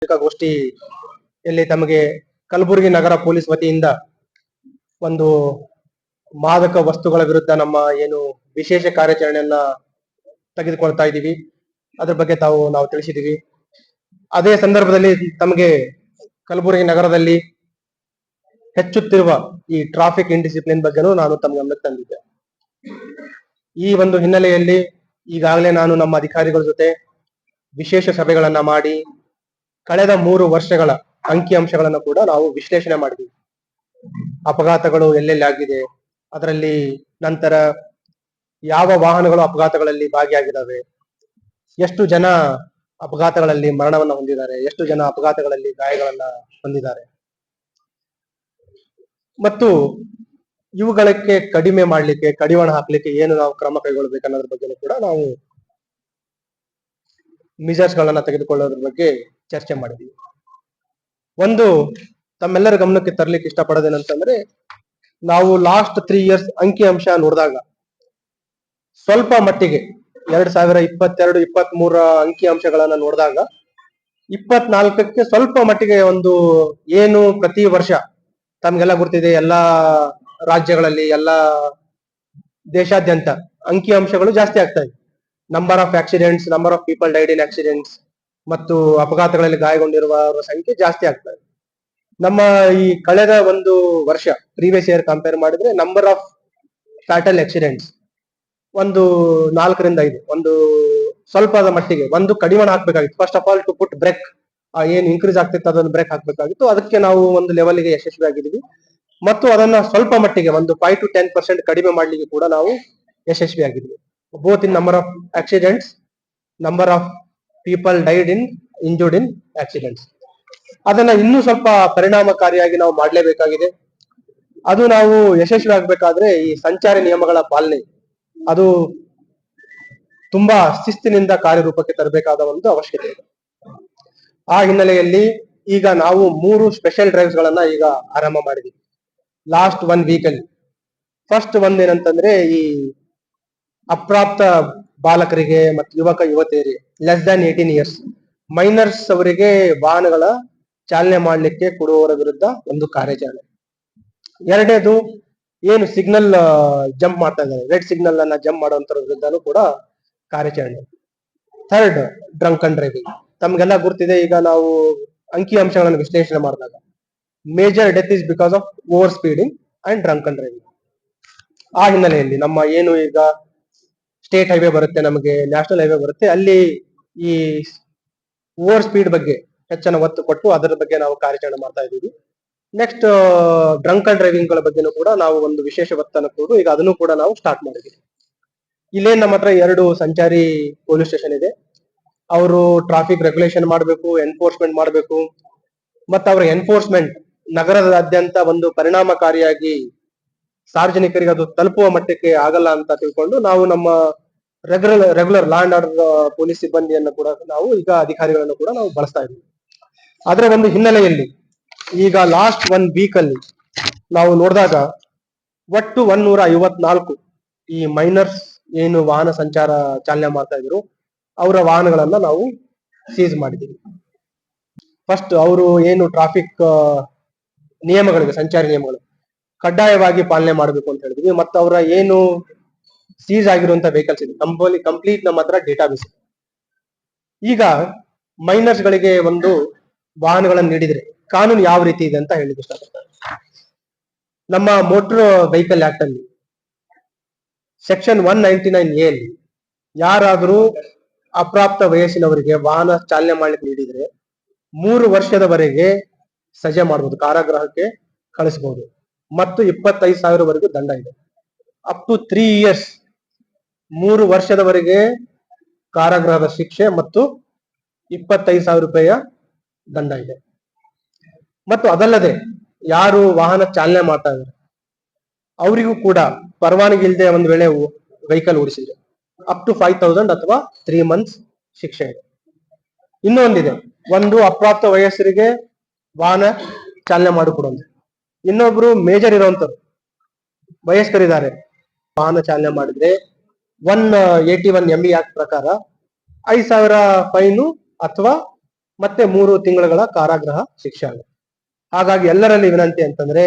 ಪತ್ರಿಕಾಗೋಷ್ಠಿಯಲ್ಲಿ ತಮಗೆ ಕಲಬುರಗಿ ನಗರ ಪೊಲೀಸ್ ವತಿಯಿಂದ ಒಂದು ಮಾದಕ ವಸ್ತುಗಳ ವಿರುದ್ಧ ನಮ್ಮ ಏನು ವಿಶೇಷ ಕಾರ್ಯಾಚರಣೆಯನ್ನ ತೆಗೆದುಕೊಳ್ತಾ ಇದ್ದೀವಿ, ಅದ್ರ ಬಗ್ಗೆ ನಾವು ತಿಳಿಸಿದೀವಿ. ಅದೇ ಸಂದರ್ಭದಲ್ಲಿ ತಮಗೆ ಕಲಬುರಗಿ ನಗರದಲ್ಲಿ ಹೆಚ್ಚುತ್ತಿರುವ ಈ ಟ್ರಾಫಿಕ್ ಇಂಡಿಸಿಪ್ಲಿನ್ ಬಗ್ಗೆನೂ ನಾನು ತಮ್ಮ ಗಮನಕ್ಕೆ ತಂದಿದ್ದೆ. ಈ ಒಂದು ಹಿನ್ನೆಲೆಯಲ್ಲಿ ಈಗಾಗಲೇ ನಾನು ನಮ್ಮ ಅಧಿಕಾರಿಗಳ ಜೊತೆ ವಿಶೇಷ ಸಭೆಗಳನ್ನ ಮಾಡಿ ಕಳೆದ 3 ವರ್ಷಗಳ ಅಂಕಿಅಂಶಗಳನ್ನು ಕೂಡ ನಾವು ವಿಶ್ಲೇಷಣೆ ಮಾಡಿದ್ವಿ. ಅಪಘಾತಗಳು ಎಲ್ಲೆಲ್ಲಿ ಆಗಿದೆ, ಅದರಲ್ಲಿ ನಂತರ ಯಾವ ವಾಹನಗಳು ಅಪಘಾತಗಳಲ್ಲಿ ಭಾಗಿಯಾಗಿದ್ದಾವೆ, ಎಷ್ಟು ಜನ ಅಪಘಾತಗಳಲ್ಲಿ ಮರಣವನ್ನ ಹೊಂದಿದ್ದಾರೆ, ಎಷ್ಟು ಜನ ಅಪಘಾತಗಳಲ್ಲಿ ಗಾಯಗಳನ್ನ ಹೊಂದಿದ್ದಾರೆ, ಮತ್ತು ಇವುಗಳಕ್ಕೆ ಕಡಿಮೆ ಮಾಡ್ಲಿಕ್ಕೆ, ಕಡಿವಾಣ ಹಾಕ್ಲಿಕ್ಕೆ ಏನು ನಾವು ಕ್ರಮ ಕೈಗೊಳ್ಳಬೇಕು ಅನ್ನೋದ್ರ ಬಗ್ಗೆ ಕೂಡ ನಾವು ಮೆಜರ್ಸ್ ಗಳನ್ನ ತೆಗೆದುಕೊಳ್ಳೋದ್ರ ಬಗ್ಗೆ ಚರ್ಚೆ ಮಾಡಿದ್ವಿ. ಒಂದು ತಮ್ಮೆಲ್ಲರ ಗಮನಕ್ಕೆ ತರಲಿಕ್ಕೆ ಇಷ್ಟಪಡೋದೇನಂತಂದ್ರೆ, ನಾವು ಲಾಸ್ಟ್ 3 ಇಯರ್ಸ್ ಅಂಕಿಅಂಶ ನೋಡಿದಾಗ ಸ್ವಲ್ಪ ಮಟ್ಟಿಗೆ 2022-23 ಅಂಕಿಅಂಶಗಳನ್ನ ನೋಡಿದಾಗ 24ಕ್ಕೆ ಸ್ವಲ್ಪ ಮಟ್ಟಿಗೆ ಒಂದು ಏನು ಪ್ರತಿ ವರ್ಷ ತಮ್ಗೆಲ್ಲ ಗೊತ್ತಿದೆ, ಎಲ್ಲಾ ರಾಜ್ಯಗಳಲ್ಲಿ ಎಲ್ಲಾ ದೇಶಾದ್ಯಂತ ಅಂಕಿಅಂಶಗಳು ಜಾಸ್ತಿ ಆಗ್ತಾ ಇದೆ. Number of accidents, number of people died in accidents ಮತ್ತು ಅಪಘಾತಗಳಲ್ಲಿ ಗಾಯಗೊಂಡಿರುವವರ ಸಂಖ್ಯೆ ಜಾಸ್ತಿ ಆಗ್ತಾ ಇದೆ. ನಮ್ಮ ಈ ಕಳೆದ ಒಂದು ವರ್ಷ ಪ್ರೀವಿಯಸ್ ಇಯರ್ ಕಂಪೇರ್ ಮಾಡಿದ್ರೆ ನಂಬರ್ ಆಫ್ ಫ್ಯಾಟಲ್ ಆಕ್ಸಿಡೆಂಟ್ಸ್ ಒಂದು 4ರಿಂದ 5 ಒಂದು ಸ್ವಲ್ಪದ ಮಟ್ಟಿಗೆ ಒಂದು ಕಡಿವಾಣ ಹಾಕ್ಬೇಕಾಗಿತ್ತು. First of all to put brake, ಏನ್ ಇನ್ಕ್ರೀಸ್ ಆಗ್ತಿತ್ತು ಅದನ್ನು ಬ್ರೇಕ್ ಹಾಕ್ಬೇಕಾಗಿತ್ತು. ಅದಕ್ಕೆ ನಾವು ಒಂದು ಲೆವೆಲ್ಗೆ ಯಶಸ್ವಿ ಆಗಿದ್ದೀವಿ ಮತ್ತು ಅದನ್ನ ಸ್ವಲ್ಪ ಮಟ್ಟಿಗೆ ಒಂದು 5 to 10% ಕಡಿಮೆ ಮಾಡ್ಲಿಕ್ಕೆ ಕೂಡ ನಾವು ಯಶಸ್ವಿ ಆಗಿದ್ವಿ. Both in number of accidents, number of people died in injured in accidents. ಅದನ್ನ ಇನ್ನೂ ಸ್ವಲ್ಪ ಪರಿಣಾಮಕಾರಿಯಾಗಿ ನಾವು ಮಾಡಲೇಬೇಕಾಗಿದೆ. ಅದು ನಾವು ಯಶಸ್ವಿ ಆಗ್ಬೇಕಾದ್ರೆ ಈ ಸಂಚಾರಿ ನಿಯಮಗಳ ಪಾಲನೆ ಅದು ತುಂಬಾ ಶಿಸ್ತಿನಿಂದ ಕಾರ್ಯರೂಪಕ್ಕೆ ತರಬೇಕಾದ ಒಂದು ಅವಶ್ಯಕತೆ ಇದೆ. ಆ ಹಿನ್ನೆಲೆಯಲ್ಲಿ ಈಗ ನಾವು 3 ಸ್ಪೆಷಲ್ ಡ್ರೈವ್ಸ್ ಗಳನ್ನ ಈಗ ಆರಂಭ ಮಾಡಿದ್ವಿ ಲಾಸ್ಟ್ 1 ವೀಕ್ ಅಲ್ಲಿ. ಫಸ್ಟ್ ಒಂದೇನಂತಂದ್ರೆ, ಈ ಅಪ್ರಾಪ್ತ ಬಾಲಕರಿಗೆ ಮತ್ತು ಯುವಕ ಯುವತಿಯರಿಗೆ ಲೆಸ್ ದ್ಯಾನ್ 18 ಇಯರ್ಸ್ ಮೈನರ್ಸ್ ಅವರಿಗೆ ವಾಹನಗಳ ಚಾಲನೆ ಮಾಡಲಿಕ್ಕೆ ಕೊಡುವವರ ವಿರುದ್ಧ ಒಂದು ಕಾರ್ಯಾಚರಣೆ. ಎರಡನೇದು, ಏನು ಸಿಗ್ನಲ್ ಜಂಪ್ ಮಾಡ್ತಾ ಇದ್ದಾರೆ, ರೆಡ್ ಸಿಗ್ನಲ್ ಅನ್ನ ಜಂಪ್ ಮಾಡುವಂತರ ವಿರುದ್ಧನೂ ಕೂಡ ಕಾರ್ಯಾಚರಣೆ. Third, drunk and driving. ತಮ್ಗೆಲ್ಲ ಗುರ್ತಿದೆ, ಈಗ ನಾವು ಅಂಕಿಅಂಶಗಳನ್ನು ವಿಶ್ಲೇಷಣೆ ಮಾಡಿದಾಗ major death is because of over speeding and drunk and driving. ಆ ಹಿನ್ನೆಲೆಯಲ್ಲಿ ನಮ್ಮ ಏನು ಈಗ ಸ್ಟೇಟ್ ಹೈವೇ ಬರುತ್ತೆ, ನಮಗೆ ನ್ಯಾಷನಲ್ ಹೈವೇ ಬರುತ್ತೆ, ಅಲ್ಲಿ ಈ ಓವರ್ ಸ್ಪೀಡ್ ಬಗ್ಗೆ ಹೆಚ್ಚಿನ ಒತ್ತು ಕೊಟ್ಟು ಅದರ ಬಗ್ಗೆ ನಾವು ಕಾರ್ಯಾಚರಣೆ ಮಾಡ್ತಾ ಇದ್ದೀವಿ. ನೆಕ್ಸ್ಟ್, ಡ್ರಂಕ್ ಅಂಡ್ ಡ್ರೈವಿಂಗ್ ಗಳ ಬಗ್ಗೆನೂ ಕೂಡ ನಾವು ಒಂದು ವಿಶೇಷ ಒತ್ತನ್ನು ಕೊಟ್ಟು ಈಗ ಅದನ್ನು ಕೂಡ ನಾವು ಸ್ಟಾರ್ಟ್ ಮಾಡಿದ್ದೀವಿ. ಇಲ್ಲೇ ನಮ್ಮ ಹತ್ರ 2 ಸಂಚಾರಿ ಪೊಲೀಸ್ ಸ್ಟೇಷನ್ ಇದೆ. ಅವರು ಟ್ರಾಫಿಕ್ ರೆಗ್ಯುಲೇಷನ್ ಮಾಡಬೇಕು, ಎನ್ಫೋರ್ಸ್ಮೆಂಟ್ ಮಾಡಬೇಕು, ಮತ್ತು ಅವರ ಎನ್ಫೋರ್ಸ್ಮೆಂಟ್ ನಗರದಾದ್ಯಂತ ಒಂದು ಪರಿಣಾಮಕಾರಿಯಾಗಿ ಸಾರ್ವಜನಿಕರಿಗೆ ಅದು ತಲುಪುವ ಮಟ್ಟಕ್ಕೆ ಆಗಲ್ಲ ಅಂತ ತಿಳ್ಕೊಂಡು ನಾವು ನಮ್ಮ regular law and order police ಸಿಬ್ಬಂದಿಯನ್ನು ಕೂಡ ನಾವು ಈಗ ಅಧಿಕಾರಿಗಳನ್ನು ಕೂಡ ನಾವು ಬಳಸ್ತಾ ಇದ್ದೀವಿ. ಅದರ ಒಂದು ಹಿನ್ನೆಲೆಯಲ್ಲಿ ಈಗ ಲಾಸ್ಟ್ 1 ವೀಕ್ ಅಲ್ಲಿ ನಾವು ನೋಡಿದಾಗ ಒಟ್ಟು 154 ಈ ಮೈನರ್ಸ್ ಏನು ವಾಹನ ಸಂಚಾರ ಚಾಲನೆ ಮಾಡ್ತಾ ಇದ್ರು ಅವರ ವಾಹನಗಳನ್ನ ನಾವು ಸೀಸ್ ಮಾಡಿದ್ದೀವಿ. ಫಸ್ಟ್, ಅವರು ಏನು ಟ್ರಾಫಿಕ್ ನಿಯಮಗಳಿಗೆ, ಸಂಚಾರಿ ನಿಯಮಗಳು ಕಡ್ಡಾಯವಾಗಿ ಪಾಲನೆ ಮಾಡಬೇಕು ಅಂತ ಹೇಳಿದ್ವಿ. ಮತ್ತು ಅವರ ಏನು ಸೀಸ್ ಆಗಿರುವಂತ ವೆಹಿಕಲ್ಸ್ ಇದೆ ಕಂಪ್ಲೀಟ್ ನಮ್ಮ ಹತ್ರ ಡೇಟಾಬೇಸ್. ಈಗ ಮೈನರ್ಸ್ ಗಳಿಗೆ ಒಂದು ವಾಹನಗಳನ್ನು ನೀಡಿದ್ರೆ ಕಾನೂನು ಯಾವ ರೀತಿ ಇದೆ ಅಂತ ಹೇಳಿಕ್ಕೆ ಇಷ್ಟಪಡ್ತಾರೆ. ನಮ್ಮ ಮೋಟರ್ ವೆಹಿಕಲ್ ಆಕ್ಟ್ ಅಲ್ಲಿ ಸೆಕ್ಷನ್ 199A ಅಲ್ಲಿ ಯಾರಾದರೂ ಅಪ್ರಾಪ್ತ ವಯಸ್ಸಿನವರಿಗೆ ವಾಹನ ಚಾಲನೆ ಮಾಡ್ಲಿಕ್ಕೆ ನೀಡಿದ್ರೆ 3 ವರ್ಷದವರೆಗೆ ಸಜೆ ಮಾಡಬಹುದು, ಕಾರಾಗೃಹಕ್ಕೆ ಕಳಿಸಬಹುದು ಮತ್ತು 25,000ವರೆಗೂ ದಂಡ ಇದೆ. ಅಪ್ ಟು 3 ಇಯರ್ಸ್ 3 ವರ್ಷದವರೆಗೆ ಕಾರಾಗೃಹದ ಶಿಕ್ಷೆ ಮತ್ತು 25,000 ರೂಪಾಯಿಯ ದಂಡ ಇದೆ. ಮತ್ತು ಅದಲ್ಲದೆ ಯಾರು ವಾಹನ ಚಾಲನೆ ಮಾಡ್ತಾ ಇದ್ದಾರೆ ಅವರಿಗೂ ಕೂಡ ಪರವಾನಗಿ ಇಲ್ಲದೆ ಒಂದು ವೇಳೆ ವೆಹಿಕಲ್ ಓಡಿಸಿದ್ರೆ ಅಪ್ ಟು 5,000 ಅಥವಾ 3 months ಶಿಕ್ಷೆ ಇದೆ. ಇನ್ನೊಂದಿದೆ, ಒಂದು ಅಪ್ರಾಪ್ತ ವಯಸ್ಸರಿಗೆ ವಾಹನ ಚಾಲನೆ ಮಾಡಿಕೊಡೋದು. ಇನ್ನೊಬ್ರು ಮೇಜರ್ ಇರುವಂತರು ವಯಸ್ಕರಿದ್ದಾರೆ, ವಾಹನ ಚಾಲನೆ ಮಾಡಿದ್ರೆ 181 ME ಆಕ್ಟ್ ಪ್ರಕಾರ 5,000 ಫೈನು ಅಥವಾ ಮತ್ತೆ 3 ತಿಂಗಳ ಕಾರಾಗೃಹ ಶಿಕ್ಷೆ ಆಗುತ್ತೆ. ಹಾಗಾಗಿ ಎಲ್ಲರಲ್ಲಿ ವಿನಂತಿ ಅಂತಂದ್ರೆ,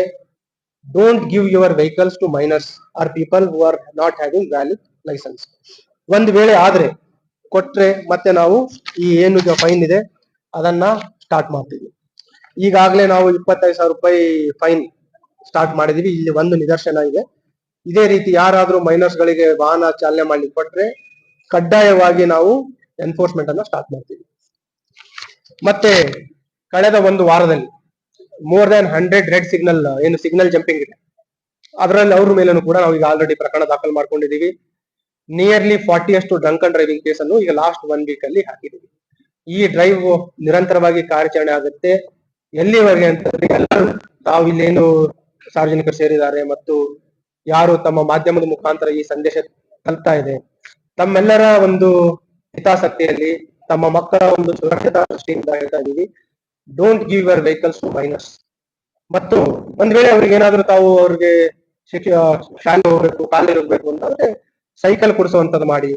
don't give your vehicles to minors or people who are not having valid licence. ಒಂದ್ ವೇಳೆ ಆದ್ರೆ ಕೊಟ್ರೆ ಮತ್ತೆ ನಾವು ಈ ಏನು ಫೈನ್ ಇದೆ ಅದನ್ನ ಸ್ಟಾರ್ಟ್ ಮಾಡ್ತೀವಿ. ಈಗಾಗಲೇ ನಾವು 25,000 ರೂಪಾಯಿ ಫೈನ್ ಸ್ಟಾರ್ಟ್ ಮಾಡಿದೀವಿ. ಇಲ್ಲಿ ಒಂದು ನಿದರ್ಶನ ಇದೆ. ಇದೇ ರೀತಿ ಯಾರಾದ್ರೂ ಮೈನರ್ಸ್ ಗಳಿಗೆ ವಾಹನ ಚಾಲನೆ ಮಾಡ್ಲಿಕ್ಕೆ ಕೊಟ್ರೆ ಕಡ್ಡಾಯವಾಗಿ ನಾವು ಎನ್ಫೋರ್ಸ್ಮೆಂಟ್ ಅನ್ನ ಸ್ಟಾರ್ಟ್ ಮಾಡ್ತೀವಿ. ಮತ್ತೆ ಕಳೆದ ಒಂದು ವಾರದಲ್ಲಿ ಮೋರ್ ದನ್ 100 ರೆಡ್ ಸಿಗ್ನಲ್ ಏನು ಸಿಗ್ನಲ್ ಜಂಪಿಂಗ್ ಇದೆ, ಅದರಲ್ಲಿ ಅವ್ರ ಮೇಲೂ ಕೂಡ ನಾವು ಈಗ ಆಲ್ರೆಡಿ ಪ್ರಕರಣ ದಾಖಲು ಮಾಡ್ಕೊಂಡಿದೀವಿ. ನಿಯರ್ಲಿ 40 ಅಷ್ಟು ಡ್ರಂಕ್ ಅಂಡ್ ಡ್ರೈವಿಂಗ್ ಕೇಸ್ ಅನ್ನು ಈಗ ಲಾಸ್ಟ್ 1 ವೀಕ್ ಅಲ್ಲಿ ಹಾಕಿದೀವಿ. ಈ ಡ್ರೈವ್ ನಿರಂತರವಾಗಿ ಕಾರ್ಯಾಚರಣೆ ಆಗುತ್ತೆ. ಎಲ್ಲಿವರೆಗೆ ಅಂತಂದ್ರೆ ಎಲ್ಲರೂ ತಾವು ಇಲ್ಲೇನು ಸಾರ್ವಜನಿಕರು ಸೇರಿದ್ದಾರೆ ಮತ್ತು ಯಾರು ತಮ್ಮ ಮಾಧ್ಯಮದ ಮುಖಾಂತರ ಈ ಸಂದೇಶ ತಲುಪ್ತಾ ಇದೆ, ತಮ್ಮೆಲ್ಲರ ಒಂದು ಹಿತಾಸಕ್ತಿಯಲ್ಲಿ ತಮ್ಮ ಮಕ್ಕಳ ಒಂದು ಸುರಕ್ಷತಾ ದೃಷ್ಟಿಯಿಂದ ಹೇಳ್ತಾ ಇದೀವಿ, don't give your vehicles to minors. ಮತ್ತು ಒಂದ್ ವೇಳೆ ಅವ್ರಿಗೆ ಏನಾದ್ರೂ ತಾವು ಅವ್ರಿಗೆ ಶಾಲೆ ಹೋಗ್ಬೇಕು, ಕಾಲೇಜ್ ಹೋಗ್ಬೇಕು ಅಂತಂದ್ರೆ ಸೈಕಲ್ ಕೊಡಿಸುವಂತದ್ದು ಮಾಡಿ,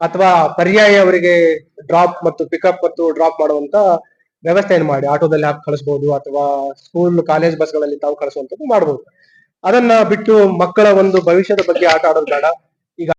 ಅಥವಾ ಪರ್ಯಾಯ ಅವರಿಗೆ ಡ್ರಾಪ್ ಮತ್ತು ಪಿಕಪ್ ಮತ್ತು ಡ್ರಾಪ್ ಮಾಡುವಂತ ವ್ಯವಸ್ಥೆಯನ್ನು ಮಾಡಿ, ಆಟೋದಲ್ಲಿ ಹಾಕಿ ಕಳಿಸಬಹುದು ಅಥವಾ ಸ್ಕೂಲ್ ಕಾಲೇಜ್ ಬಸ್ಗಳಲ್ಲಿ ತಾವು ಕಳಿಸುವಂತದ್ದು ಮಾಡಬಹುದು. ಅದನ್ನ ಬಿಟ್ಟು ಮಕ್ಕಳ ಒಂದು ಭವಿಷ್ಯದ ಬಗ್ಗೆ ಆಟ ಆಡೋದು ಬೇಡ.